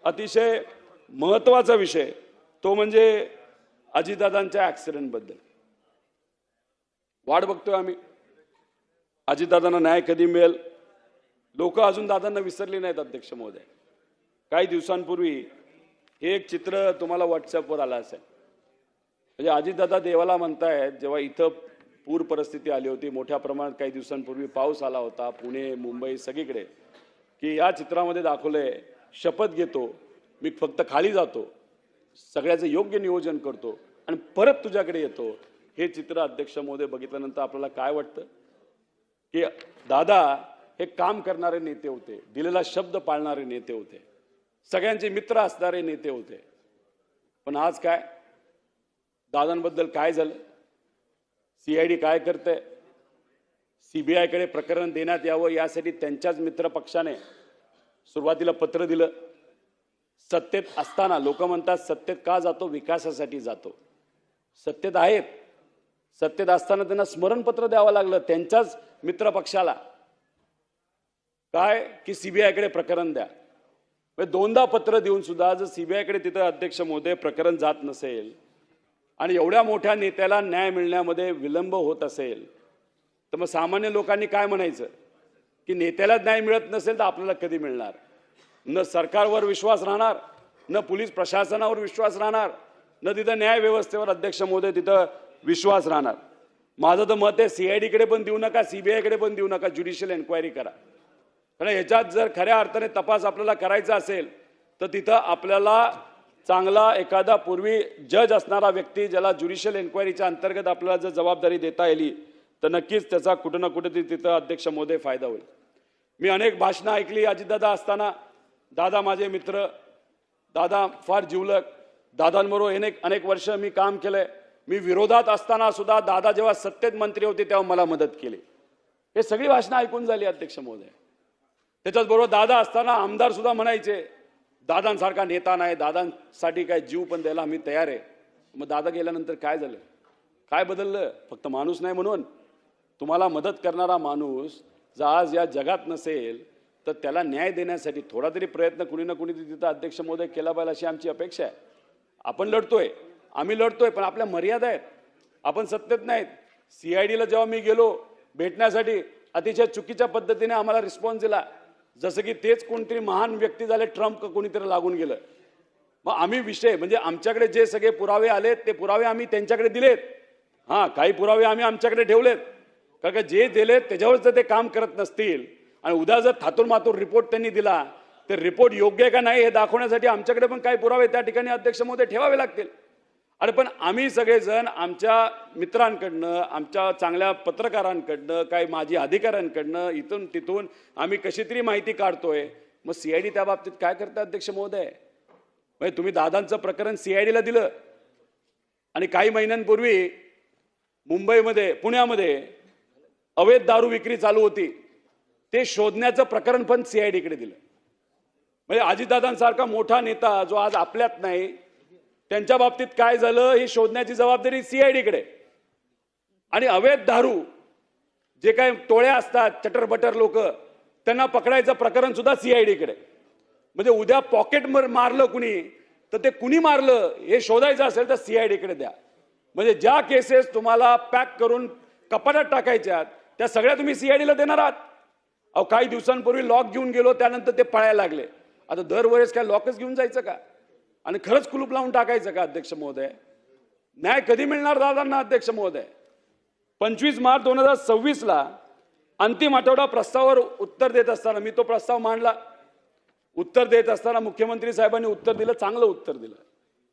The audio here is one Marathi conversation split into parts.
अतिशय महत्त्वाचा विषय तो म्हणजे अजितदादांच्या ॲक्सिडेंट बद्दल वाट बघतोय आम्ही। अजितदादांना न्याय कधी मिळेल? लोक अजून दादांना विसरली नाहीत अध्यक्ष महोदय। काही दिवसांपूर्वी हे एक चित्र तुम्हाला व्हॉट्सअपवर आलं असेल। म्हणजे अजितदादा देवाला म्हणतायत, जेव्हा इथं पूर परिस्थिती आली होती, मोठ्या प्रमाणात काही दिवसांपूर्वी पाऊस आला होता, पुणे मुंबई सगळीकडे, की या चित्रामध्ये दाखवलंय शपथ घेतो मी, फक्त खाली जातो, सगळ्याचं योग्य नियोजन करतो आणि परत तुझ्याकडे येतो। हे चित्र अध्यक्ष महोदय बघितल्यानंतर आपल्याला काय वाटतं की दादा हे काम करणारे नेते होते, दिलेला शब्द पाळणारे नेते होते, सगळ्यांचे मित्र असणारे नेते होते। पण आज काय दादांबद्दल काय झालं? सीआयडी काय करते? सीबीआय कडे प्रकरण देण्यात यावं यासाठी त्यांच्याच मित्र पक्षाने सुरुवातीला पत्र दिलं। सत्तेत असताना लोक म्हणतात सत्तेत का जातो? विकासासाठी जातो। सत्तेत आहेत, सत्तेत असताना त्यांना स्मरणपत्र द्यावं लागलं त्यांच्याच मित्र पक्षाला, काय की सीबीआय कडे प्रकरण द्या। दोनदा पत्र देऊन सुद्धा जर सीबीआय कडे तिथं अध्यक्ष महोदय प्रकरण जात नसेल आणि एवढ्या मोठ्या नेत्याला न्याय मिळण्यामध्ये विलंब होत असेल, तर मग सामान्य लोकांनी काय म्हणायचं की नेत्याला न्याय मिळत नसेल तर आपल्याला कधी मिळणार? न सरकारवर विश्वास राहणार, न पोलीस प्रशासनावर विश्वास राहणार, न तिथं न्याय व्यवस्थेवर अध्यक्ष महोदय तिथं विश्वास राहणार। माझं तर मत आहे सीआयडी कडे पण देऊ नका, सीबीआय कडे पण देऊ नका, ज्युडिशियल एन्क्वायरी करा। कारण ह्याच्यात जर खऱ्या अर्थाने तपास आपल्याला करायचा असेल तर तिथं आपल्याला चांगला एखादा पूर्वी जज असणारा व्यक्ती, ज्याला ज्युडिशियल एन्क्वायरीच्या अंतर्गत आपल्याला जर जबाबदारी देता येईल तर नक्कीच त्याचा कुठं ना कुठेतरी तिथं अध्यक्ष महोदय फायदा होईल। मी अनेक भाषणं ऐकली अजितदादा असताना, दादा माझे मित्र, दादा फार जिवलग, दादांबरोबर अनेक वर्ष मी काम केलंय। मी विरोधात असताना सुद्धा दादा जेव्हा सत्तेत मंत्री होते तेव्हा मला मदत केली। हे सगळी भाषणं ऐकून झाली अध्यक्ष महोदय। त्याच्याच बरोबर दादा असताना आमदार सुद्धा म्हणायचे दादांसारखा नेता नाही, दादांसाठी काय जीव पण द्यायला आम्ही तयार आहे। मग दादा गेल्यानंतर काय झालं? काय बदललं? फक्त माणूस नाही म्हणून तुम्हाला मदत करणारा माणूस जर आज या जगात नसेल तर त्याला न्याय देण्यासाठी थोडा तरी प्रयत्न कुणी ना कुणी तिथं अध्यक्ष महोदय केला पाहिजे अशी आमची अपेक्षा आहे। आपण लढतोय, आम्ही लढतोय, पण आपल्या मर्यादा आहेत। आपण सत्तेत नाहीत। सीआयडीला जेव्हा मी गेलो भेटण्यासाठी अतिशय चुकीच्या पद्धतीने आम्हाला रिस्पॉन्स दिला, जसं की तेच कोणतरी महान व्यक्ती झाले, ट्रम्प कोणीतरी लागून गेलं। मग आम्ही विषय म्हणजे आमच्याकडे जे सगळे पुरावे आलेत ते पुरावे आम्ही त्यांच्याकडे दिलेत। हां, काही पुरावे आम्ही आमच्याकडे ठेवलेत, कारण का जे दिलेत त्याच्यावर जर ते काम करत नसतील आणि उद्या जर थातुरमातुर रिपोर्ट त्यांनी दिला तर रिपोर्ट योग्य आहे का नाही हे दाखवण्यासाठी आमच्याकडे पण काही पुरावे त्या ठिकाणी अध्यक्ष महोदय ठेवावे लागतील। आणि पण आम्ही सगळेजण आमच्या मित्रांकडनं, आमच्या चांगल्या पत्रकारांकडनं, काही माजी अधिकाऱ्यांकडनं इथून तिथून आम्ही कशी तरी माहिती काढतोय। मग सीआयडी त्या बाबतीत काय करतं अध्यक्ष महोदय? म्हणजे तुम्ही दादांचं प्रकरण सीआयडीला दिलं आणि काही महिन्यांपूर्वी मुंबईमध्ये, पुण्यामध्ये अवैध दारू विक्री चालू होती, ते शोधण्याचं प्रकरण पण सीआयडीकडे दिलं। म्हणजे अजितदादांसारखा मोठा नेता जो आज आपल्यात नाही, त्यांच्या बाबतीत काय झालं हे शोधण्याची जबाबदारी सीआयडीकडे। आणि अवैध दारू जे काही टोळ्या असतात, चटरबटर लोक, त्यांना पकडायचं प्रकरण सुद्धा सीआयडीकडे। म्हणजे उद्या पॉकेट मारलं कुणी तर ते कुणी मारलं हे शोधायचं असेल तर सीआयडीकडे द्या। म्हणजे ज्या केसेस तुम्हाला पॅक करून कपाटात टाकायच्या त्या सगळ्या तुम्ही सीआयडीला देणार आहात। अहो, काही दिवसांपूर्वी लॉक घेऊन गेलो, त्यानंतर ते पळायला लागले। आता दरवेळेस काय लॉकच घेऊन जायचं का आणि खरंच कुलूप लावून टाकायचं का अध्यक्ष महोदय? न्याय कधी मिळणार दादांना अध्यक्ष महोदय? 25 मार्च 2026ला अंतिम आठवडा प्रस्तावावर उत्तर देत असताना मी तो प्रस्ताव मांडला। उत्तर देत असताना मुख्यमंत्री साहेबांनी उत्तर दिलं, चांगलं उत्तर दिलं,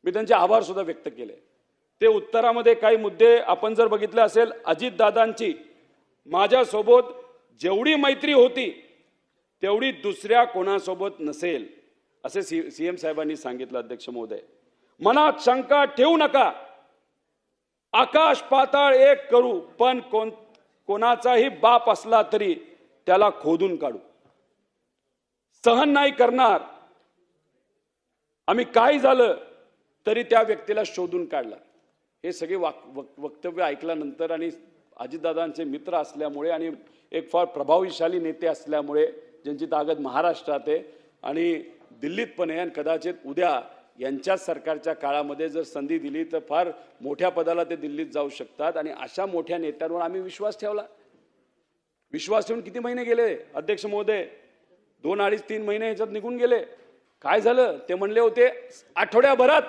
मी त्यांचे आभार सुद्धा व्यक्त केले। ते उत्तरामध्ये काही मुद्दे आपण जर बघितले असेल, अजितदादांची माझ्यासोबत जेवढी मैत्री होती तेवढी दुसऱ्या कोणासोबत नसेल असे सीएम साहेबांनी सांगितलं अध्यक्ष महोदय। मनात शंका ठेवू नका, आकाश पाताळ एक करू, पण कोणाचाही बाप असला तरी त्याला खोदून काढू। सहन नाही करणार, आम्ही काय झालं तरी त्या व्यक्तीला शोधून काढला। हे सगळे वक्तव्य ऐकल्यानंतर आणि अजितदादांचे मित्र असल्यामुळे आणि एक फार प्रभावशाली नेते असल्यामुळे, ज्यांची ताकद महाराष्ट्रात आहे आणि दिल्लीत पण आहे आणि कदाचित उद्या यांच्याच सरकारच्या काळामध्ये जर संधी दिली तर फार मोठ्या पदाला ते दिल्लीत जाऊ शकतात. आणि अशा मोठ्या नेत्यांवर आम्ही विश्वास ठेवला. विश्वास ठेवून किती महिने गेले अध्यक्ष महोदय? 2, 2.5, 3 महिने ह्याच्यात निघून गेले. काय झालं? ते म्हणले होते आठवड्याभरात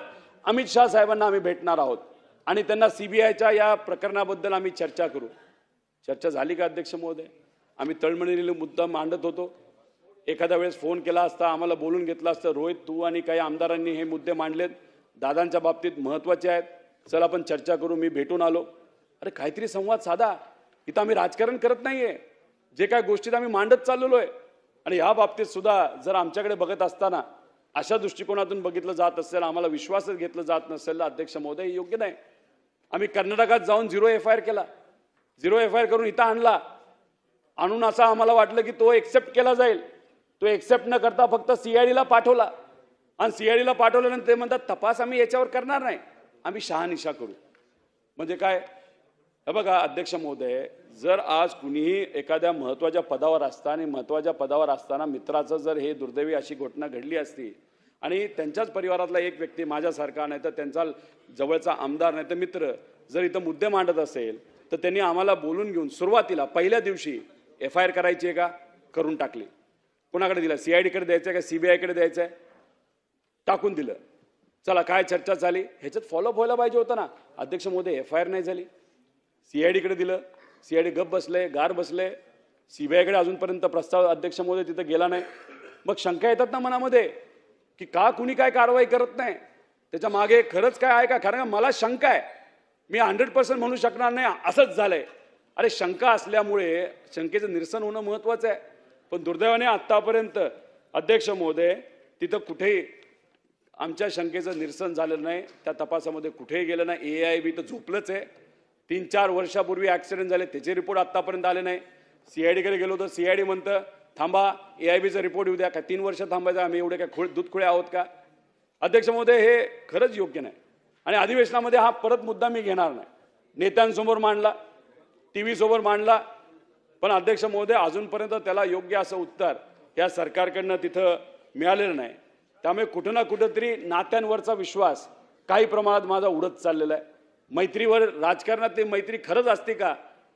अमित शाह साहेबांना आम्ही भेटणार आहोत आणि त्यांना सीबीआयच्या या प्रकरणाबद्दल आम्ही चर्चा करू. चर्चा झाली का अध्यक्ष महोदय? आम्ही तळमळीने मुद्दा मांडत होतो. एखाद्या वेळेस फोन केला असता, आम्हाला बोलून घेतलं असतं, रोहित तू आणि काही आमदारांनी हे मुद्दे मांडलेत, दादांच्या बाबतीत महत्त्वाचे आहेत, चल आपण चर्चा करू, मी भेटून आलो. अरे काहीतरी संवाद साधा. इथं आम्ही राजकारण करत नाहीये, जे काय गोष्टीत आम्ही मांडत चाललेलो आहे. आणि या बाबतीत सुद्धा जर आमच्याकडे बघत असताना अशा दृष्टिकोनातून बघितलं जात असेल, आम्हाला विश्वासच घेतलं जात नसेल, अध्यक्ष महोदय योग्य नाही. आम्ही कर्नाटकात जाऊन 0 FIR केला, 0 FIR करून इथं आणून असं आम्हाला वाटलं की तो एक्सेप्ट केला जाईल. तो एक्सेप्ट न करता फक्त CIDला पाठवला आणि CIDला पाठवल्यानंतर ते म्हणतात तपास आम्ही याच्यावर करणार नाही, आम्ही शहानिशा करू. म्हणजे काय? हे बघा अध्यक्ष महोदय, जर आज कुणीही एखाद्या महत्त्वाच्या पदावर असताना मित्राचं जर हे दुर्दैवी अशी घटना घडली असती आणि त्यांच्याच परिवारातला एक व्यक्ती माझ्यासारखा नाही तर त्यांचा जवळचा आमदार नाही तर मित्र जर इथं मुद्दे मांडत असेल तर त्यांनी आम्हाला बोलून घेऊन सुरुवातीला पहिल्या दिवशी FIR करायची आहे का? करून टाकली. कोणाकडे दिला? CIDकडे द्यायचं आहे का CBIकडे द्यायचं आहे? टाकून दिलं. चला काय चर्चा झाली? ह्याच्यात फॉलोअप व्हायला पाहिजे होतं ना अध्यक्ष महोदय. FIR नाही झाली, CIDकडे दिलं, CID गप बसले, गार बसले, CBIकडे अजूनपर्यंत प्रस्ताव अध्यक्ष महोदय तिथं गेला नाही. मग शंका येतात ना मनामध्ये की का कुणी काय कारवाई करत नाही, त्याच्या मागे खरंच काय आहे का? कारण मला शंका आहे, मी 100% म्हणू शकणार नाही असंच झालंय. अरे शंका असल्यामुळे शंकेचं निरसन होणं महत्वाचं आहे. पण दुर्दैवाने आतापर्यंत अध्यक्ष महोदय तिथं कुठेही आमच्या शंकेचं निरसन झालेलं नाही. त्या तपासामध्ये कुठेही गेलं नाही. AIB तर झोपलंच आहे. 3-4 वर्षापूर्वी ऍक्सिडेंट झाले, त्याचे रिपोर्ट आतापर्यंत आले नाही. CIDकडे गेलो तर CID म्हणतं थांबा, AIBचा रिपोर्ट येऊ द्या. का 3 वर्ष थांबायचं? आम्ही एवढे काय दूधखोळे आहोत का? अध्यक्ष महोदय हे खरंच योग्य नाही. आणि अधिवेशनामध्ये हा परत मुद्दा मी घेणार नाही. नेत्यांसमोर मांडला, TV समोर मांडला, पण अध्यक्ष महोदय अजूनपर्यंत त्याला योग्य असं उत्तर या सरकारकडनं तिथं मिळालेलं नाही. त्यामुळे कुठं ना कुठंतरी नात्यांवरचा विश्वास काही प्रमाणात माझा उडत चाललेला आहे. मैत्रीवर राजकारणात ते मैत्री खरंच असते का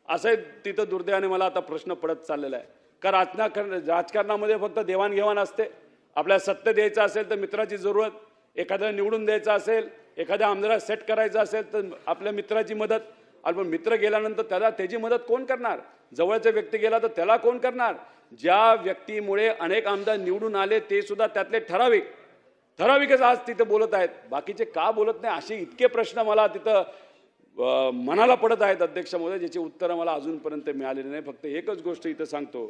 असं तिथं दुर्दैवाने मला आता प्रश्न पडत चाललेला आहे. का राजकारणामध्ये फक्त देवाणघेवाण असते? आपल्याला सत्य द्यायचं असेल तर मित्राची जरूरत, एखाद्याला निवडून द्यायचं असेल, एखाद्या आमदाराला सेट करायचं असेल तर आपल्या मित्राची मदत. पण मित्र गेल्यानंतर त्याची मदत कोण करणार? जवळचा व्यक्ती गेला तर त्याला कोण करणार? ज्या व्यक्तीमुळे अनेक आमदार निवडून आले ते सुद्धा त्यातले ठराविकच आज तिथे बोलत आहेत, बाकीचे का बोलत नाही? असे इतके प्रश्न मला तिथं मनाला पडत आहेत अध्यक्ष महोदय, ज्याची उत्तरं मला अजूनपर्यंत मिळालेली नाही. फक्त एकच गोष्ट इथं सांगतो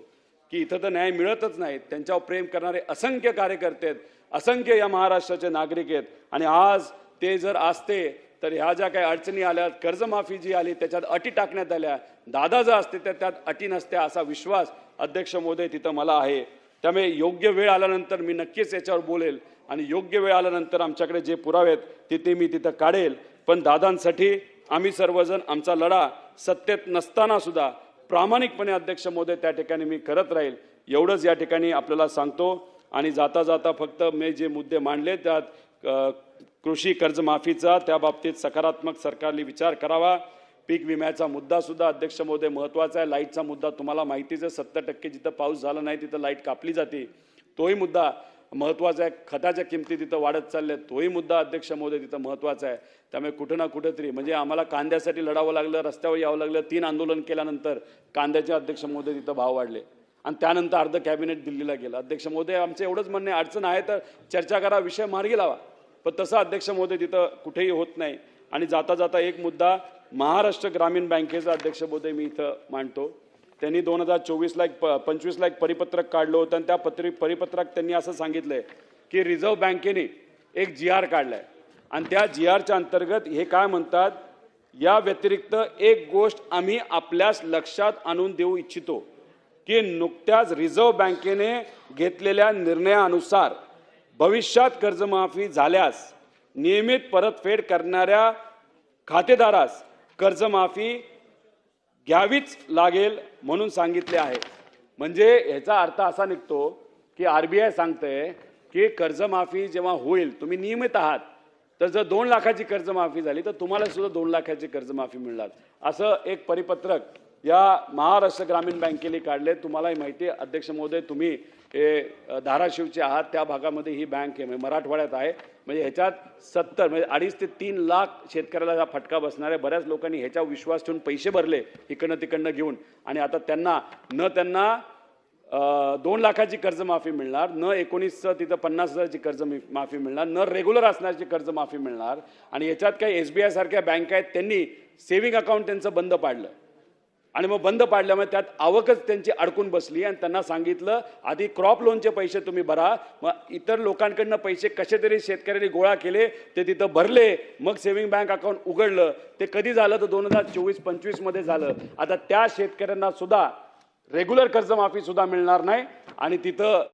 की इथं तर न्याय मिळतच नाही. त्यांच्यावर प्रेम करणारे असंख्य कार्यकर्ते आहेत, असंख्य या महाराष्ट्राचे नागरिक आहेत. आणि आज ते जर असते तर ह्या ज्या काही अडचणी आल्या, कर्जमाफी जी आली त्याच्यात अटी टाकण्यात आल्या, दादा जर असते तर त्यात अटी नसत्या असा विश्वास अध्यक्ष महोदय तिथं मला आहे. त्यामुळे योग्य वेळ आल्यानंतर मी नक्कीच याच्यावर बोलेल आणि योग्य वेळ आल्यानंतर आमच्याकडे जे पुरावे आहेत ते मी तिथं काढेल. पण दादांसाठी आम्ही सर्वजण आमचा लढा सत्तेत नसताना सुद्धा प्रामाणिकपणे अध्यक्ष महोदय त्या ठिकाणी मी करत राहील, एवढंच या ठिकाणी आपल्याला सांगतो. आणि जाता जाता फक्त मी जे मुद्दे मांडले त्यात कृषी कर्जमाफीचा त्या बाबतीत सकारात्मक सरकारने विचार करावा. पीक विम्याचा मुद्दा सुद्धा अध्यक्ष महोदय महत्त्वाचा आहे. लाईटचा मुद्दा तुम्हाला माहितीच आहे, 70% जिथं पाऊस झाला नाही तिथं लाईट कापली जाते, तोही मुद्दा महत्त्वाचा आहे. खताच्या किमती तिथं वाढत चालल्या, तोही मुद्दा अध्यक्ष महोदय तिथं महत्त्वाचा आहे. त्यामुळे कुठं ना कुठंतरी म्हणजे आम्हाला कांद्यासाठी लढावं लागलं, रस्त्यावर यावं लागलं. 3 आंदोलन केल्यानंतर कांद्याचे अध्यक्ष महोदय तिथं भाव वाढले आणि त्यानंतर अर्ध कॅबिनेट दिल्लीला गेलं. अध्यक्ष महोदय आमचं एवढंच म्हणणे, अडचण आहे तर चर्चा करा, विषय मार्गी लावा. पण तसं अध्यक्ष महोदय तिथं कुठेही होत नाही. आणि जाता जाता एक मुद्दा महाराष्ट्र ग्रामीण बँकेचा अध्यक्ष महोदय मी इथं मांडतो. त्यांनी 2024ला 25 लाख परिपत्रक काढलं होतं आणि त्या परिपत्रक त्यांनी असं सांगितलंय की रिझर्व्ह बँकेने एक GR काढलाय आणि त्या GRच्या अंतर्गत हे काय म्हणतात, या व्यतिरिक्त एक गोष्ट आम्ही आपल्यास लक्षात आणून देऊ इच्छितो की नुकत्याच रिझर्व्ह बँकेने घेतलेल्या निर्णयानुसार भविष्यात कर्जमाफी झाल्यास नियमित परतफेड करणाऱ्या खातेदारास कर्जमाफी घ्यावीच लागेल म्हणून सांगितले आहे. म्हणजे ह्याचा अर्थ असा निघतो की RBI सांगते की कर्जमाफी जेव्हा होईल, तुम्ही नियमित आहात, तर जर 2 लाखाची कर्जमाफी झाली तर तुम्हाला सुद्धा 2 लाखाची कर्जमाफी मिळणार, असं एक परिपत्रक या महाराष्ट्र ग्रामीण बँकेने काढले. तुम्हालाही माहिती आहे अध्यक्ष महोदय, तुम्ही धाराशिवचे आहात, त्या भागामध्ये ही बँक आहे, म्हणजे मराठवाड्यात आहे. म्हणजे ह्याच्यात 70 म्हणजे 2.5 ते 3 लाख शेतकऱ्याला हा फटका बसणार आहे. बऱ्याच लोकांनी ह्याच्या विश्वास ठेवून पैसे भरले इकडनं तिकडनं घेऊन, आणि आता त्यांना 2 लाखाची कर्जमाफी मिळणार, न 19चं तिथं 50,000ची कर्जमाफी मिळणार, न रेग्युलर असण्याची कर्जमाफी मिळणार. आणि याच्यात काही SBI सारख्या बँका आहेत, त्यांनी सेव्हिंग अकाउंट त्यांचं बंद पाडलं, आणि मग बंद पाडल्यामुळे त्यात आवकच त्यांची अडकून बसली, आणि त्यांना सांगितलं आधी क्रॉप लोनचे पैसे तुम्ही भरा. मग इतर लोकांकडनं पैसे कसे तरी शेतकऱ्यांनी गोळा केले, ते तिथं भरले, मग सेव्हिंग बँक अकाउंट उघडलं. ते कधी झालं तर 2024-25 मध्ये झालं. आता त्या शेतकऱ्यांना सुद्धा रेग्युलर कर्जमाफी सुद्धा मिळणार नाही, आणि तिथं